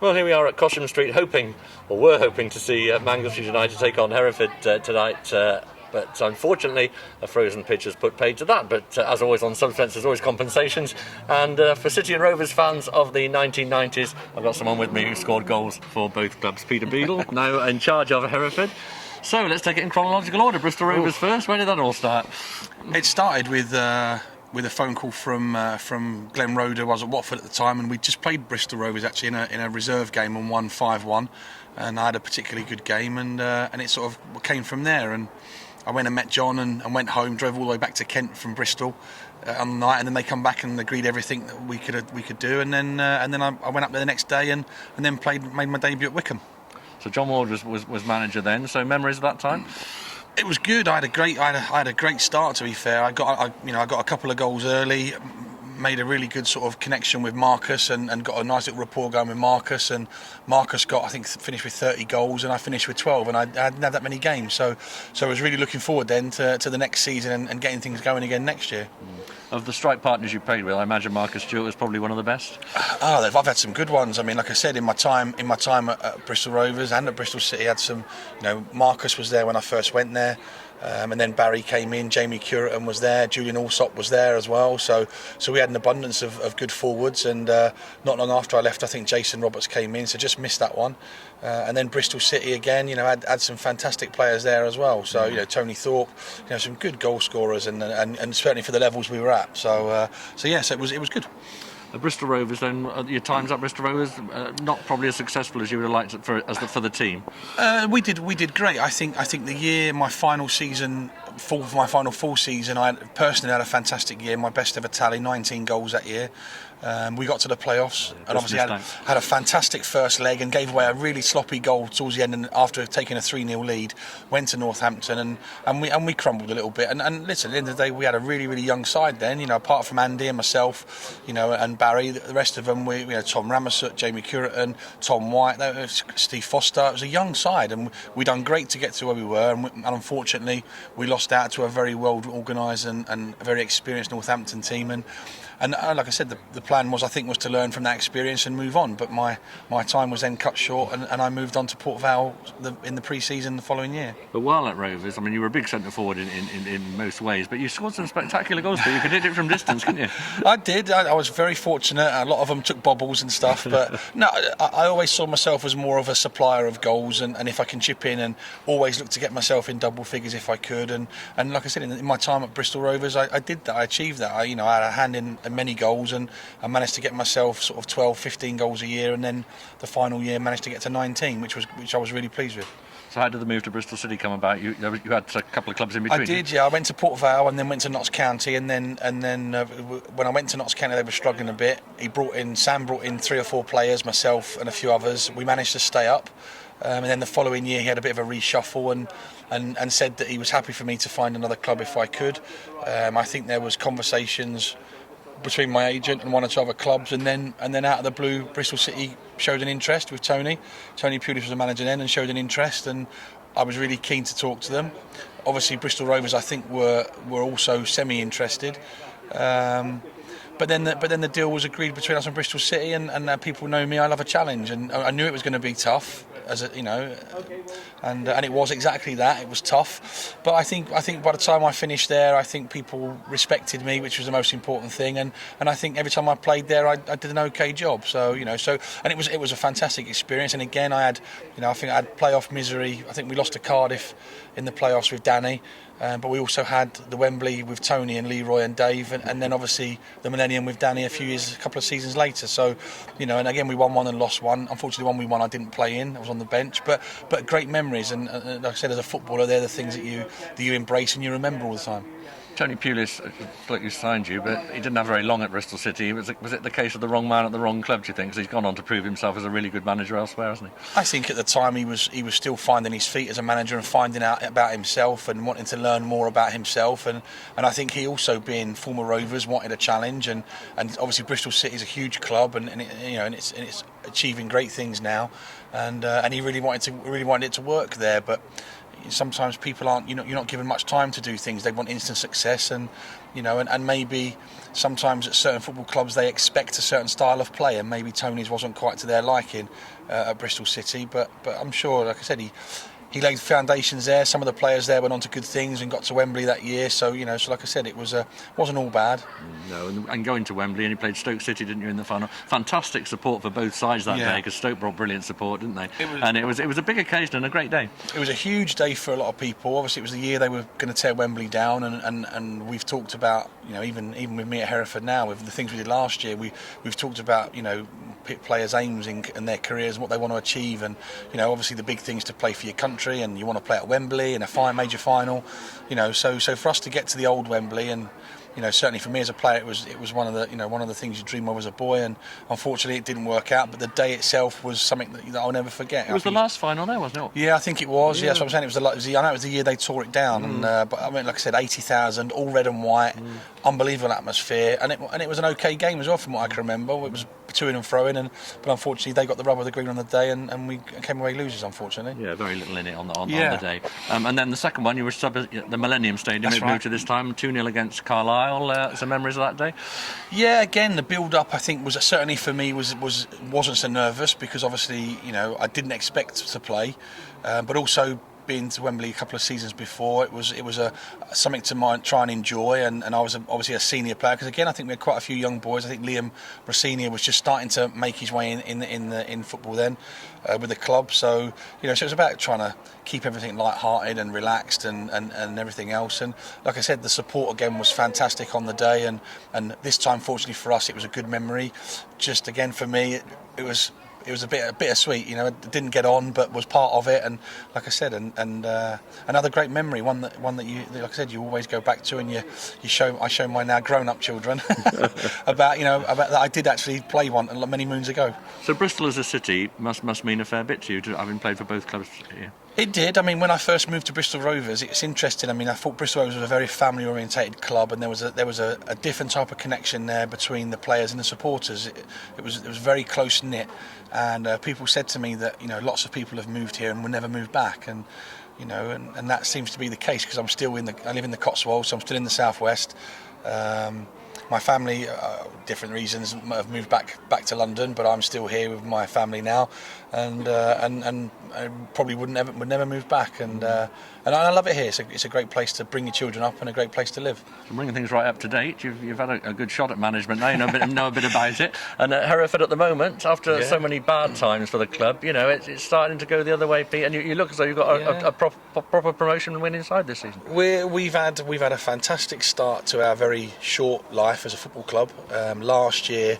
Well, here we are at Cosham Street, were hoping to see Manchester United take on Hereford tonight. But unfortunately, a frozen pitch has put paid to that. But as always on Substance, there's always compensations. And for City and Rovers fans of the 1990s, I've got someone with me who scored goals for both clubs. Peter Beadle, now in charge of Hereford. So let's take it in chronological order. Bristol Rovers first. Where did that all start? It started with a phone call from Glenn Roder, who was at Watford at the time, and we just played Bristol Rovers actually in a reserve game and won 5-1. And I had a particularly good game, and it sort of came from there. And I went and met John and went home, drove all the way back to Kent from Bristol on the night, and then they come back and agreed everything that we could do, and then I went up there the next day and then made my debut at Wycombe. So John Ward was manager then. So memories of that time? It was good. I had a great start. To be fair, I got a couple of goals early. Made a really good sort of connection with Marcus and got a nice little rapport going with Marcus, and Marcus finished with 30 goals and I finished with 12, and I hadn't had that many games, so I was really looking forward then to the next season and getting things going again next year. Of the strike partners you played with, I imagine Marcus Stewart was probably one of the best. I've had some good ones. I mean, like I said, in my time at Bristol Rovers and at Bristol City, I had some. Marcus was there when I first went there. And then Barry came in, Jamie Curitan was there, Julian Alsop was there as well. So we had an abundance of good forwards, and not long after I left, I think Jason Roberts came in, so just missed that one. And then Bristol City again, had some fantastic players there as well. So Tony Thorpe, some good goal scorers, and certainly for the levels we were at. So it was good. Bristol Rovers, then, your times at Bristol Rovers, not probably as successful as you would have liked it for the team. We did great. I think the year, my final full season, I personally had a fantastic year. My best ever tally, 19 goals that year. We got to the playoffs and obviously had a fantastic first leg and gave away a really sloppy goal towards the end, and after taking a 3-0 lead went to Northampton and we crumbled a little bit, and listen, at the end of the day we had a really, really young side then, apart from Andy and myself, and Barry, the rest of them, we had Tom Ramasut, Jamie Curitan, Tom White, Steve Foster. It was a young side, and we done great to get to where we were, and unfortunately we lost out to a very well organised and very experienced Northampton team, and like I said, the plan was to learn from that experience and move on. But my time was then cut short, and I moved on to Port Vale in the pre-season the following year. But while at Rovers, I mean, you were a big centre forward in most ways, but you scored some spectacular goals. But you could hit it from distance, couldn't you? I did. I was very fortunate. A lot of them took bobbles and stuff, but no, I always saw myself as more of a supplier of goals, and if I can chip in, and always look to get myself in double figures if I could. And like I said, in my time at Bristol Rovers, I did that. I achieved that. I had a hand in many goals, and I managed to get myself sort of 12, 15 goals a year, and then the final year managed to get to 19, which I was really pleased with. So how did the move to Bristol City come about? You had a couple of clubs in between. I did, yeah. I went to Port Vale and then went to Notts County, and then when I went to Notts County, they were struggling a bit. Sam brought in 3 or 4 players, myself and a few others. We managed to stay up, and then the following year he had a bit of a reshuffle and said that he was happy for me to find another club if I could. I think there was conversations between my agent and 1 or 2 other clubs, and then out of the blue, Bristol City showed an interest with Tony. Tony Pulis was the manager then, and showed an interest, and I was really keen to talk to them. Obviously, Bristol Rovers, I think, were also semi-interested. But then the deal was agreed between us and Bristol City, and people know me. I love a challenge, and I knew it was going to be tough, and it was exactly that. It was tough, but I think by the time I finished there, I think people respected me, which was the most important thing, and I think every time I played there, I did an okay job. So and it was a fantastic experience. And again, I think I had playoff misery. I think we lost to Cardiff in the playoffs with Danny. But we also had the Wembley with Tony and Leroy and Dave, and then obviously the Millennium with Danny a couple of seasons later. So, and again we won 1 and lost 1. Unfortunately, 1 we won I didn't play in. I was on the bench, but great memories. And like I said, as a footballer, they're the things that you embrace and you remember all the time. Tony Pulis, like you signed you, but he didn't have very long at Bristol City. Was it the case of the wrong man at the wrong club, do you think? Because he's gone on to prove himself as a really good manager elsewhere, hasn't he? I think at the time he was still finding his feet as a manager and finding out about himself and wanting to learn more about himself. And I think he also, being former Rovers, wanted a challenge. And obviously Bristol City is a huge club, and it's achieving great things now. And he really wanted it to work there, but. sometimes people aren't, you're not given much time to do things. They want instant success, and and maybe sometimes at certain football clubs they expect a certain style of play, and maybe Tony's wasn't quite to their liking at Bristol City. But I'm sure, like I said, he laid foundations there. Some of the players there went on to good things and got to Wembley that year. So so like I said, it wasn't all bad. No, and going to Wembley, and he played Stoke City, didn't you, in the final? Fantastic support for both sides that day, because Stoke brought brilliant support, didn't they? It was a big occasion and a great day. It was a huge day for a lot of people. Obviously, it was the year they were going to tear Wembley down, and we've talked about, even with me at Hereford now, with the things we did last year, we've talked about players' aims in their careers and what they want to achieve, and obviously the big things to play for your country, and you want to play at Wembley in a major final, so for us to get to the old Wembley, and certainly for me as a player, it was one of the things you dream of as a boy, and unfortunately it didn't work out. But the day itself was something that I'll never forget. It was the last final there, wasn't it? Yeah, I think it was. Yeah, that's what I'm saying. I know it was the year they tore it down, and but I mean, like I said, 80,000, all red and white, unbelievable atmosphere, and it was an okay game as well, from what I can remember. It was to-ing and fro-in, but unfortunately they got the rub of the green on the day, and we came away losers, unfortunately. Yeah, very little in it on the day. And then the second one, you were sub at the Millennium Stadium. It moved to this time 2-0 against Carlisle. Some memories of that day? Yeah, again, the build-up, I think, was certainly for me wasn't so nervous, because obviously I didn't expect to play, but also being to Wembley a couple of seasons before, it was something to try and enjoy, and I was obviously a senior player, because again I think we had quite a few young boys. I think Liam Rossini was just starting to make his way in football then with the club, so so it was about trying to keep everything light-hearted and relaxed and everything else, and like I said, the support again was fantastic on the day, and this time fortunately for us it was a good memory. Just again for me it was a bit bittersweet, it didn't get on, but was part of it, and like I said, and another great memory, one that you, like I said, you always go back to, and I show my now grown-up children about that I did actually play one many moons ago. So Bristol as a city must mean a fair bit to you, having played for both clubs here. It did. I mean, when I first moved to Bristol Rovers, it's interesting. I mean, I thought Bristol Rovers was a very family-orientated club, and there was a different type of connection there between the players and the supporters. It was very close-knit, and people said to me that lots of people have moved here and will never move back, and and that seems to be the case, because I live in the Cotswolds, so I'm still in the southwest. My family, different reasons, have moved back to London, but I'm still here with my family now, and I probably would never move back, and I love it here. It's a great place to bring your children up, and a great place to live. I'm bringing things right up to date. You've had a good shot at management now. You know a bit about it. And at Hereford at the moment, after so many bad times for the club, it's starting to go the other way, Pete. And you look as though you've got a proper promotion win inside this season. We've had a fantastic start to our very short life as a football club. Last year,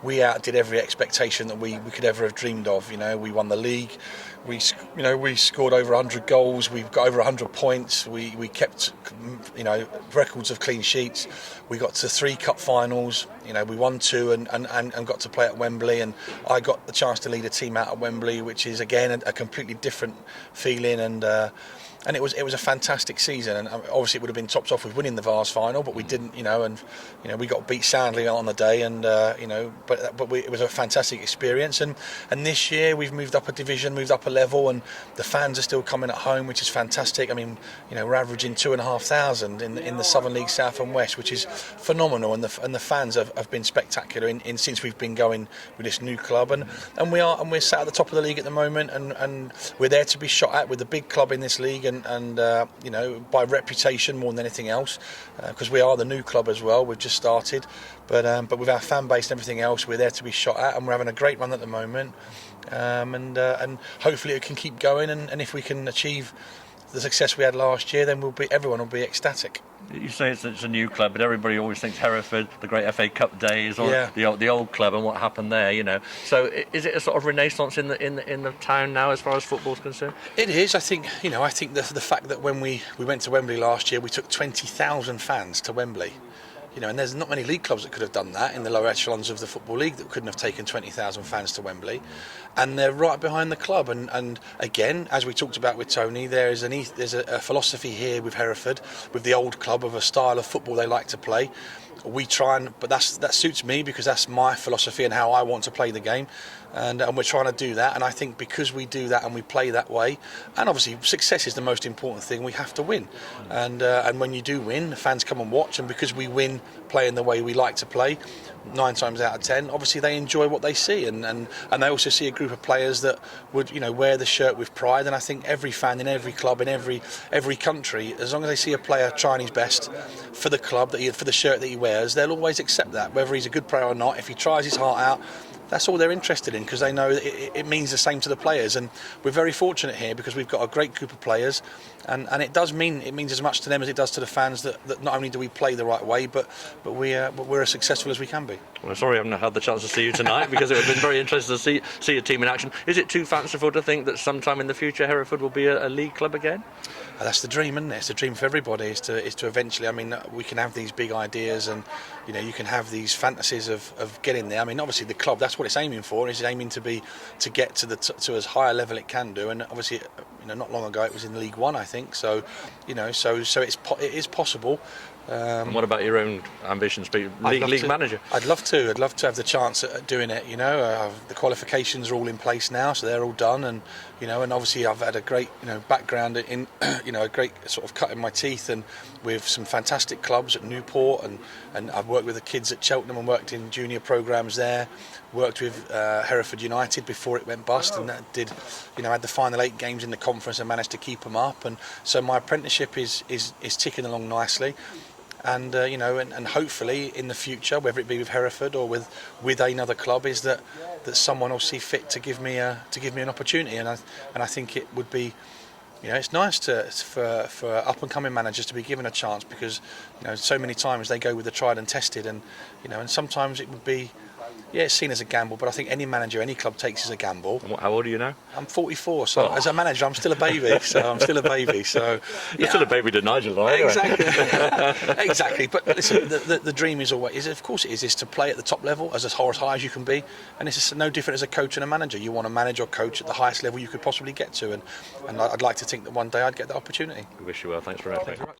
we outdid every expectation that we could ever have dreamed of. We won the league. We scored over 100 goals. We've got over 100 points. We kept records of clean sheets. We got to 3 cup finals. We won 2 and got to play at Wembley. And I got the chance to lead a team out at Wembley, which is again a completely different feeling. And it was a fantastic season, and obviously it would have been topped off with winning the Vars final, but we didn't, and we got beat soundly on the day, and it was a fantastic experience, and this year we've moved up a division, moved up a level, and the fans are still coming at home, which is fantastic. I mean, we're averaging 2,500 in the Southern League South and West, which is phenomenal, and the fans have been spectacular in since we've been going with this new club, and we're sat at the top of the league at the moment, and we're there to be shot at with the big club in this league. And by reputation more than anything else, because we are the new club as well. We've just started, but with our fan base and everything else, we're there to be shot at, and we're having a great run at the moment. And hopefully it can keep going. And if we can achieve the success we had last year, then everyone will be ecstatic. You say it's a new club, but everybody always thinks Hereford, the great FA Cup days, or the old club and what happened there. So is it a sort of renaissance in the town now as far as football's concerned? It is. I think the fact that when we went to Wembley last year, we took 20,000 fans to Wembley. And there's not many league clubs that could have done that in the lower echelons of the Football League that couldn't have taken 20,000 fans to Wembley, and they're right behind the club. And again, as we talked about with Tony, there's a philosophy here with Hereford, with the old club, of a style of football they like to play. we try but that suits me because that's my philosophy and how I want to play the game, and we're trying to do that. And I think because we do that and we play that way, and obviously success is the most important thing, we have to win. And when you do win, the fans come and watch, and because we win playing the way we like to play, 9 times out of 10, obviously they enjoy what they see, and they also see a group of players that would wear the shirt with pride. And I think every fan in every club in every country, as long as they see a player trying his best for the club for the shirt that he wears, they'll always accept that, whether he's a good player or not. If he tries his heart out, that's all they're interested in, because they know it means the same to the players. And we're very fortunate here because we've got a great group of players, and it means as much to them as it does to the fans that not only do we play the right way, but we're as successful as we can be. Well, sorry I haven't had the chance to see you tonight because it would have been very interesting to see your team in action. Is it too fanciful to think that sometime in the future Hereford will be a league club again? That's the dream, isn't it? It's a dream for everybody. Is to eventually. I mean, we can have these big ideas, and you can have these fantasies of getting there. I mean, obviously the club, that's what it's aiming for. It's aiming to get to as high a level it can do. And obviously, not long ago it was in League One, I think. So, it is possible. And what about your own ambitions, league manager? I'd love to have the chance at doing it. The qualifications are all in place now, so they're all done, and and obviously I've had a great background in a great sort of cut in my teeth, and with some fantastic clubs at Newport, and I've worked with the kids at Cheltenham and worked in junior programmes there. Worked with Hereford United before it went bust, and that had the final 8 games in the conference and managed to keep them up, and so my apprenticeship is ticking along nicely. And and hopefully in the future, whether it be with Hereford or with another club, is that someone will see fit to give me an opportunity, and I think it would be, it's nice for up and coming managers to be given a chance, because so many times they go with the tried and tested, and and sometimes it would be. Yeah, it's seen as a gamble, but I think any manager, any club takes as a gamble. And how old are you now? I'm 44, so as a manager, I'm still a baby. So You're still a baby to Nigel, though. Anyway. Exactly, exactly. But listen, the dream is always, of course, it is to play at the top level, as high as you can be, and it's just no different as a coach and a manager. You want to manage or coach at the highest level you could possibly get to, and I'd like to think that one day I'd get that opportunity. We wish you well. Thanks very much.